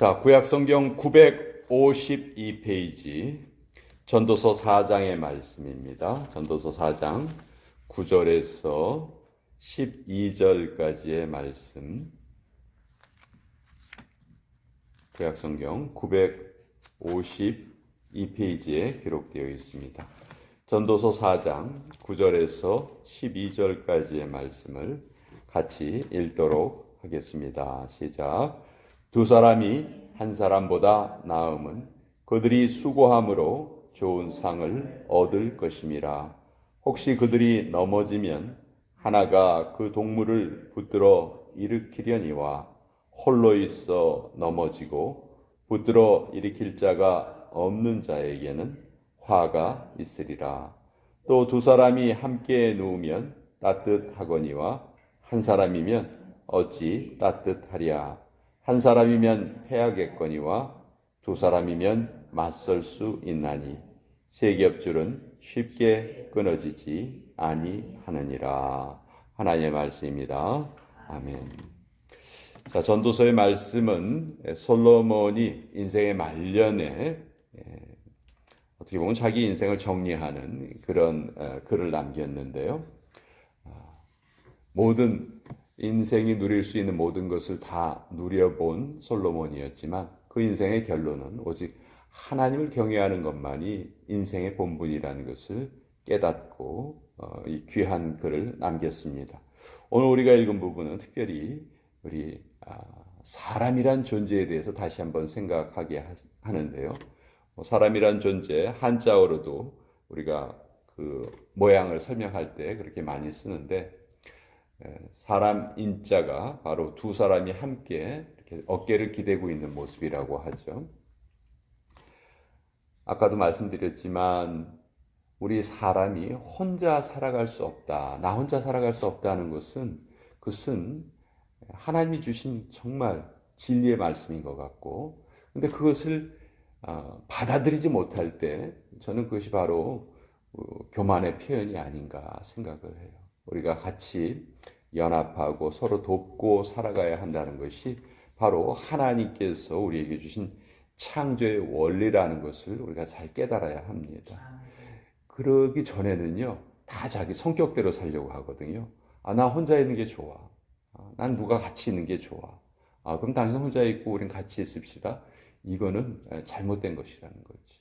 자, 구약성경 952페이지 전도서 4장의 말씀입니다. 전도서 4장 9절에서 12절까지의 말씀. 구약성경 952페이지에 기록되어 있습니다. 전도서 4장 9절에서 12절까지의 말씀을 같이 읽도록 하겠습니다. 시작. 두 사람이 한 사람보다 나음은 그들이 수고함으로 좋은 상을 얻을 것임이라. 혹시 그들이 넘어지면 하나가 그 동물을 붙들어 일으키려니와 홀로 있어 넘어지고 붙들어 일으킬 자가 없는 자에게는 화가 있으리라. 또 두 사람이 함께 누우면 따뜻하거니와 한 사람이면 어찌 따뜻하랴. 한 사람이면 패하겠거니와 두 사람이면 맞설 수 있나니 세 겹줄은 쉽게 끊어지지 아니하느니라. 하나님의 말씀입니다. 아멘. 자, 전도서의 말씀은 솔로몬이 인생의 말년에 어떻게 보면 자기 인생을 정리하는 그런 글을 남겼는데요. 모든 인생이 누릴 수 있는 모든 것을 다 누려본 솔로몬이었지만 그 인생의 결론은 오직 하나님을 경외하는 것만이 인생의 본분이라는 것을 깨닫고 이 귀한 글을 남겼습니다. 오늘 우리가 읽은 부분은 특별히 우리 사람이란 존재에 대해서 다시 한번 생각하게 하는데요. 사람이란 존재, 한자어로도 우리가 그 모양을 설명할 때 그렇게 많이 쓰는데 사람 인자가 바로 두 사람이 함께 이렇게 어깨를 기대고 있는 모습이라고 하죠. 아까도 말씀드렸지만 우리 사람이 혼자 살아갈 수 없다. 나 혼자 살아갈 수 없다는 그것은 하나님이 주신 정말 진리의 말씀인 것 같고, 근데 그것을 받아들이지 못할 때 저는 그것이 바로 교만의 표현이 아닌가 생각을 해요. 우리가 같이 연합하고 서로 돕고 살아가야 한다는 것이 바로 하나님께서 우리에게 주신 창조의 원리라는 것을 우리가 잘 깨달아야 합니다. 그러기 전에는요, 다 자기 성격대로 살려고 하거든요. 나 혼자 있는 게 좋아. 난 누가 같이 있는 게 좋아. 그럼 당신 혼자 있고 우린 같이 있읍시다. 이거는 잘못된 것이라는 거지.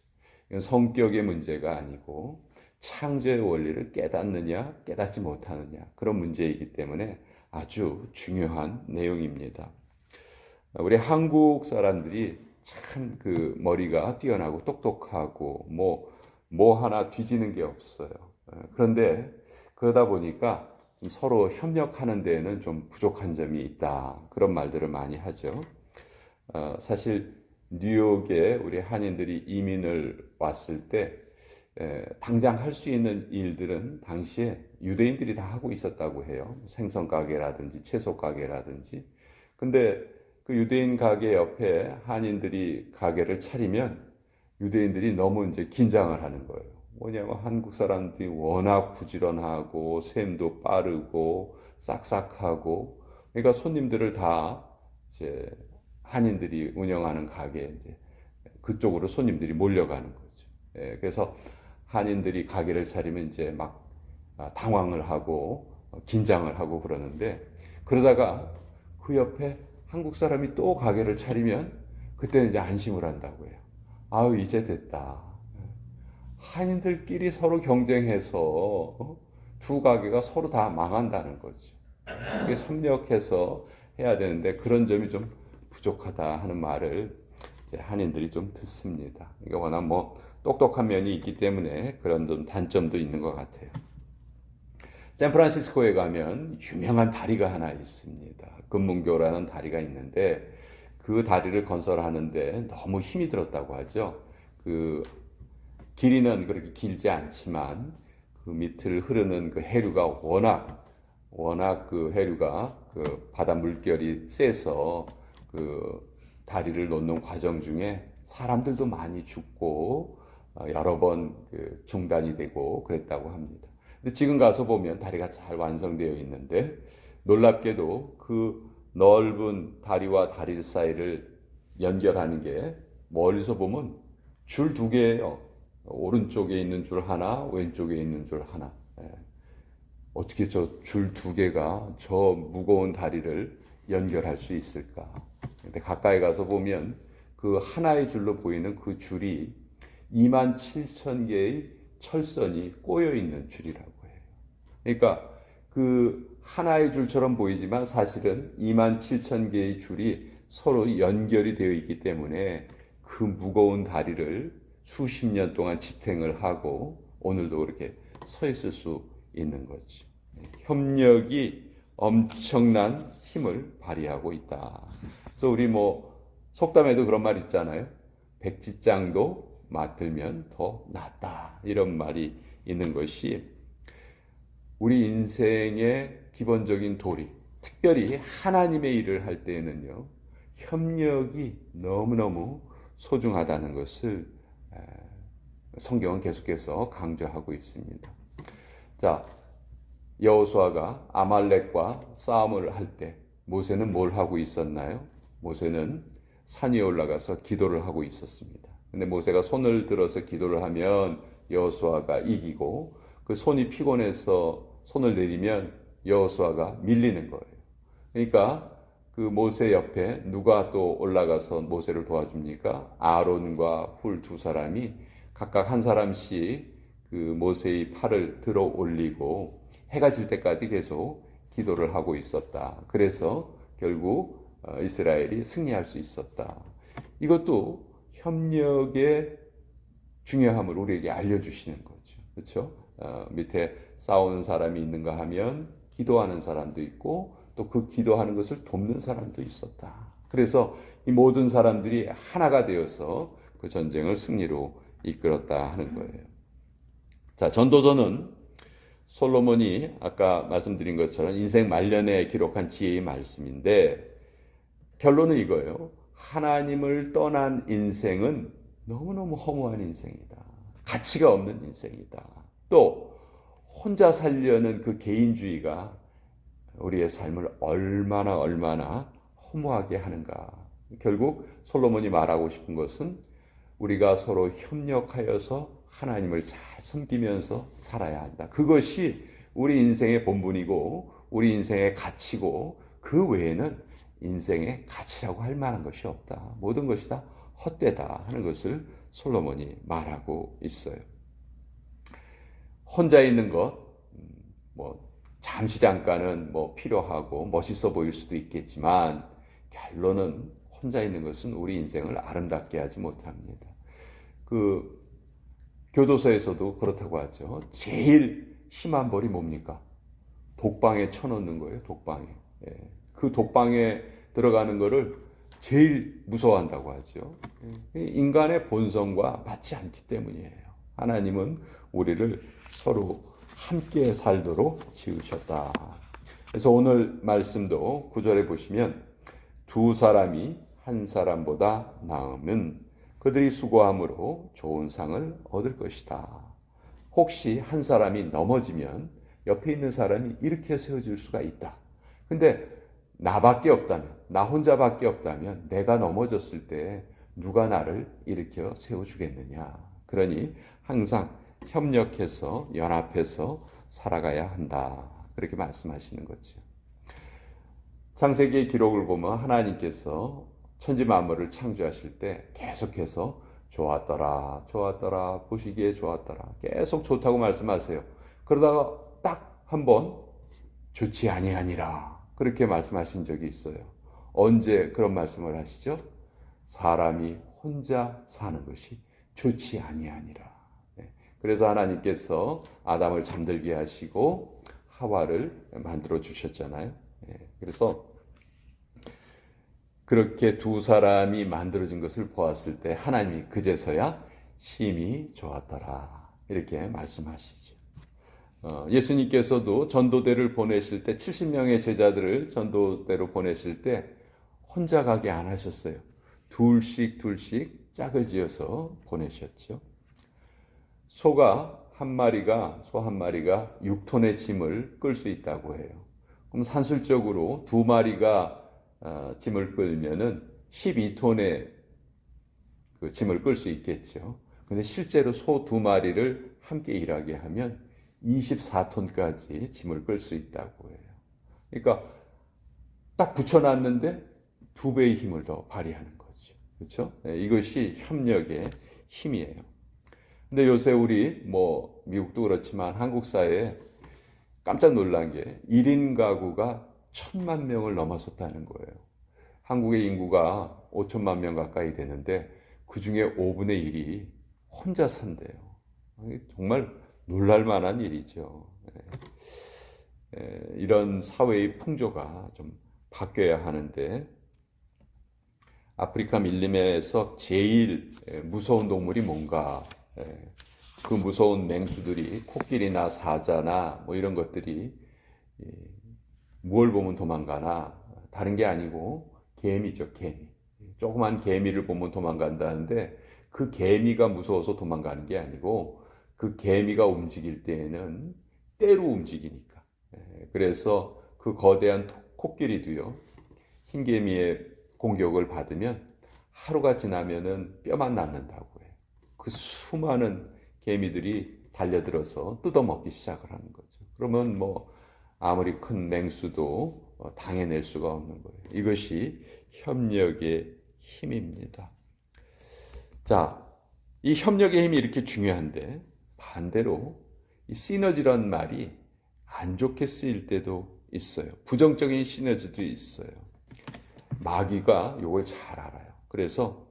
이건 성격의 문제가 아니고 창조의 원리를 깨닫느냐 깨닫지 못하느냐 그런 문제이기 때문에 아주 중요한 내용입니다. 우리 한국 사람들이 참 그 머리가 뛰어나고 똑똑하고 뭐 하나 뒤지는 게 없어요. 그런데 그러다 보니까 서로 협력하는 데에는 좀 부족한 점이 있다. 그런 말들을 많이 하죠. 사실 뉴욕에 우리 한인들이 이민을 왔을 때 당장 할 수 있는 일들은 당시에 유대인들이 다 하고 있었다고 해요. 생선 가게라든지 채소 가게라든지. 근데 그 유대인 가게 옆에 한인들이 가게를 차리면 유대인들이 너무 이제 긴장을 하는 거예요. 뭐냐면 한국 사람들이 워낙 부지런하고 셈도 빠르고 싹싹하고, 그러니까 손님들을 다 이제 한인들이 운영하는 가게에 이제 그쪽으로 손님들이 몰려가는 거죠. 그래서 한인들이 가게를 차리면 이제 막 당황을 하고 긴장을 하고 그러는데, 그러다가 그 옆에 한국 사람이 또 가게를 차리면 그때는 이제 안심을 한다고 해요. 이제 됐다. 한인들끼리 서로 경쟁해서 두 가게가 서로 다 망한다는 거죠. 이게 협력해서 해야 되는데 그런 점이 좀 부족하다 하는 말을 이제 한인들이 좀 듣습니다. 이게 워낙 똑똑한 면이 있기 때문에 그런 좀 단점도 있는 것 같아요. 샌프란시스코에 가면 유명한 다리가 하나 있습니다. 금문교라는 다리가 있는데 그 다리를 건설하는데 너무 힘이 들었다고 하죠. 그 길이는 그렇게 길지 않지만 그 밑을 흐르는 그 해류가 워낙 그 해류가 그 바다 물결이 세서 그 다리를 놓는 과정 중에 사람들도 많이 죽고 여러 번 그 중단이 되고 그랬다고 합니다. 근데 지금 가서 보면 다리가 잘 완성되어 있는데 놀랍게도 그 넓은 다리와 다리 사이를 연결하는 게 멀리서 보면 줄 두 개예요. 오른쪽에 있는 줄 하나, 왼쪽에 있는 줄 하나. 예. 어떻게 저 줄 두 개가 저 무거운 다리를 연결할 수 있을까? 근데 가까이 가서 보면 그 하나의 줄로 보이는 그 줄이 2만 7천 개의 철선이 꼬여 있는 줄이라고 해요. 그러니까 그 하나의 줄처럼 보이지만 사실은 2만 7천 개의 줄이 서로 연결이 되어 있기 때문에 그 무거운 다리를 수십 년 동안 지탱을 하고 오늘도 그렇게 서 있을 수 있는 거죠. 협력이 엄청난 힘을 발휘하고 있다. 그래서 우리 뭐 속담에도 그런 말 있잖아요. 백지장도 맡들면 더 낫다. 이런 말이 있는 것이 우리 인생의 기본적인 도리, 특별히 하나님의 일을 할 때에는요, 협력이 너무너무 소중하다는 것을 성경은 계속해서 강조하고 있습니다. 자, 여호수아가 아말렉과 싸움을 할 때 모세는 뭘 하고 있었나요? 모세는 산 위에 올라가서 기도를 하고 있었습니다. 근데 모세가 손을 들어서 기도를 하면 여호수아가 이기고 그 손이 피곤해서 손을 내리면 여호수아가 밀리는 거예요. 그러니까 그 모세 옆에 누가 또 올라가서 모세를 도와줍니까? 아론과 훌 두 사람이 각각 한 사람씩 그 모세의 팔을 들어 올리고 해가 질 때까지 계속 기도를 하고 있었다. 그래서 결국 이스라엘이 승리할 수 있었다. 이것도 협력의 중요함을 우리에게 알려주시는 거죠. 그렇죠? 밑에 싸우는 사람이 있는가 하면 기도하는 사람도 있고 또 그 기도하는 것을 돕는 사람도 있었다. 그래서 이 모든 사람들이 하나가 되어서 그 전쟁을 승리로 이끌었다 하는 거예요. 자, 전도서는 솔로몬이 아까 말씀드린 것처럼 인생 말년에 기록한 지혜의 말씀인데 결론은 이거예요. 하나님을 떠난 인생은 너무너무 허무한 인생이다. 가치가 없는 인생이다. 또 혼자 살려는 그 개인주의가 우리의 삶을 얼마나 허무하게 하는가. 결국 솔로몬이 말하고 싶은 것은 우리가 서로 협력하여서 하나님을 잘 섬기면서 살아야 한다. 그것이 우리 인생의 본분이고 우리 인생의 가치고 그 외에는 인생의 가치라고 할 만한 것이 없다. 모든 것이 다 헛되다 하는 것을 솔로몬이 말하고 있어요. 혼자 있는 것, 잠시 잠깐은 필요하고 멋있어 보일 수도 있겠지만 결론은 혼자 있는 것은 우리 인생을 아름답게 하지 못합니다. 그 교도소에서도 그렇다고 하죠. 제일 심한 벌이 뭡니까? 독방에 쳐넣는 거예요. 독방에. 그 독방에 들어가는 거를 제일 무서워한다고 하죠. 인간의 본성과 맞지 않기 때문이에요. 하나님은 우리를 서로 함께 살도록 지으셨다. 그래서 오늘 말씀도 9절에 보시면 두 사람이 한 사람보다 나으면 그들이 수고함으로 좋은 상을 얻을 것이다. 혹시 한 사람이 넘어지면 옆에 있는 사람이 이렇게 세워줄 수가 있다. 근데 나밖에 없다면, 나 혼자밖에 없다면 내가 넘어졌을 때 누가 나를 일으켜 세워주겠느냐. 그러니 항상 협력해서 연합해서 살아가야 한다. 그렇게 말씀하시는 거죠. 창세기의 기록을 보면 하나님께서 천지 만물을 창조하실 때 계속해서 좋았더라, 좋았더라, 보시기에 좋았더라. 계속 좋다고 말씀하세요. 그러다가 딱 한 번 좋지 아니하니라. 그렇게 말씀하신 적이 있어요. 언제 그런 말씀을 하시죠? 사람이 혼자 사는 것이 좋지 아니하니라. 그래서 하나님께서 아담을 잠들게 하시고 하와를 만들어 주셨잖아요. 그래서 그렇게 두 사람이 만들어진 것을 보았을 때 하나님이 그제서야 심히 좋았더라. 이렇게 말씀하시죠. 예수님께서도 전도대를 보내실 때 70명의 제자들을 전도대로 보내실 때 혼자 가게 안 하셨어요. 둘씩 짝을 지어서 보내셨죠. 소 한 마리가 6톤의 짐을 끌 수 있다고 해요. 그럼 산술적으로 두 마리가 짐을 끌면은 12톤의 그 짐을 끌 수 있겠죠. 근데 실제로 소 두 마리를 함께 일하게 하면 24톤까지 짐을 끌 수 있다고 해요. 그러니까 딱 붙여놨는데 두 배의 힘을 더 발휘하는 거죠. 그렇죠? 네, 이것이 협력의 힘이에요. 근데 요새 우리 뭐 미국도 그렇지만 한국 사회에 깜짝 놀란 게 1인 가구가 1,000만 명을 넘어섰다는 거예요. 한국의 인구가 5천만 명 가까이 되는데 그중에 5분의 1이 혼자 산대요. 정말 놀랄 만한 일이죠. 이런 사회의 풍조가 좀 바뀌어야 하는데 아프리카 밀림에서 제일 무서운 동물이 뭔가? 그 무서운 맹수들이 코끼리나 사자나 뭐 이런 것들이 무엇을 보면 도망가나 다른 게 아니고 개미죠, 개미. 조그만 개미를 보면 도망간다는데 그 개미가 무서워서 도망가는 게 아니고 그 개미가 움직일 때에는 때로 움직이니까. 그래서 그 거대한 코끼리도요, 흰개미의 공격을 받으면 하루가 지나면은 뼈만 남는다고 해요. 그 수많은 개미들이 달려들어서 뜯어먹기 시작을 하는 거죠. 그러면 뭐 아무리 큰 맹수도 당해낼 수가 없는 거예요. 이것이 협력의 힘입니다. 자, 이 협력의 힘이 이렇게 중요한데 반대로 이 시너지란 말이 안 좋게 쓰일 때도 있어요. 부정적인 시너지도 있어요. 마귀가 이걸 잘 알아요. 그래서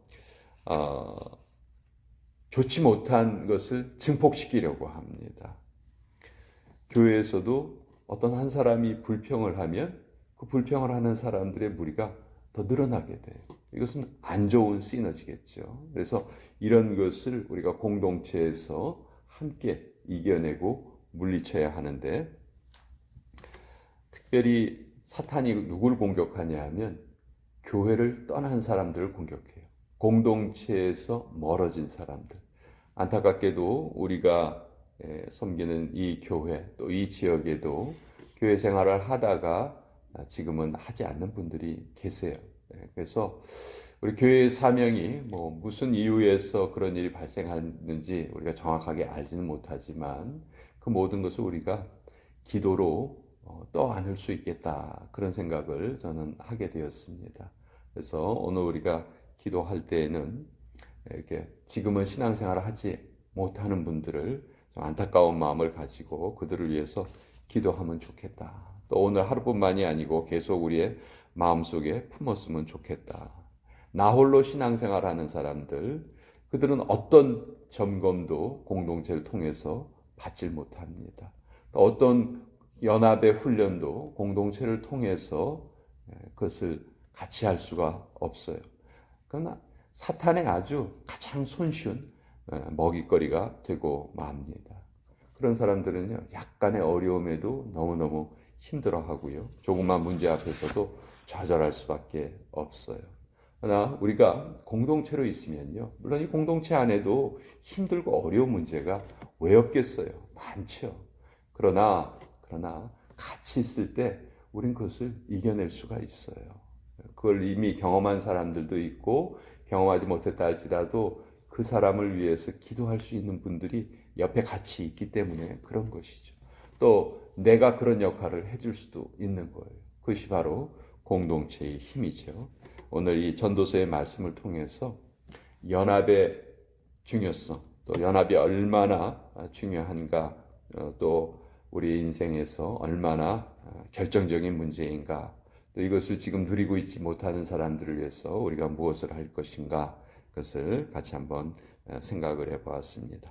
좋지 못한 것을 증폭시키려고 합니다. 교회에서도 어떤 한 사람이 불평을 하면 그 불평을 하는 사람들의 무리가 더 늘어나게 돼요. 이것은 안 좋은 시너지겠죠. 그래서 이런 것을 우리가 공동체에서 함께 이겨내고 물리쳐야 하는데 특별히 사탄이 누굴 공격하냐 하면 교회를 떠난 사람들을 공격해요. 공동체에서 멀어진 사람들. 안타깝게도 우리가 섬기는 이 교회 또 이 지역에도 교회 생활을 하다가 지금은 하지 않는 분들이 계세요. 그래서 우리 교회의 사명이 뭐 무슨 이유에서 그런 일이 발생하는지 우리가 정확하게 알지는 못하지만 그 모든 것을 우리가 기도로 떠안을 수 있겠다 그런 생각을 저는 하게 되었습니다. 그래서 오늘 우리가 기도할 때에는 이렇게 지금은 신앙생활을 하지 못하는 분들을 좀 안타까운 마음을 가지고 그들을 위해서 기도하면 좋겠다. 또 오늘 하루뿐만이 아니고 계속 우리의 마음속에 품었으면 좋겠다. 나 홀로 신앙생활하는 사람들, 그들은 어떤 점검도 공동체를 통해서 받지 못합니다. 또 어떤 연합의 훈련도 공동체를 통해서 그것을 같이 할 수가 없어요. 그러나 사탄의 아주 가장 손쉬운 먹잇거리가 되고 맙니다. 그런 사람들은요, 약간의 어려움에도 너무너무 힘들어하고요. 조그만 문제 앞에서도 좌절할 수밖에 없어요. 그러나 우리가 공동체로 있으면요, 물론 이 공동체 안에도 힘들고 어려운 문제가 왜 없겠어요? 많죠. 그러나 같이 있을 때 우린 그것을 이겨낼 수가 있어요. 그걸 이미 경험한 사람들도 있고 경험하지 못했다 할지라도 그 사람을 위해서 기도할 수 있는 분들이 옆에 같이 있기 때문에 그런 것이죠. 또 내가 그런 역할을 해줄 수도 있는 거예요. 그것이 바로 공동체의 힘이죠. 오늘 이 전도서의 말씀을 통해서 연합의 중요성, 또 연합이 얼마나 중요한가, 또 우리 인생에서 얼마나 결정적인 문제인가, 또 이것을 지금 누리고 있지 못하는 사람들을 위해서 우리가 무엇을 할 것인가, 그것을 같이 한번 생각을 해보았습니다.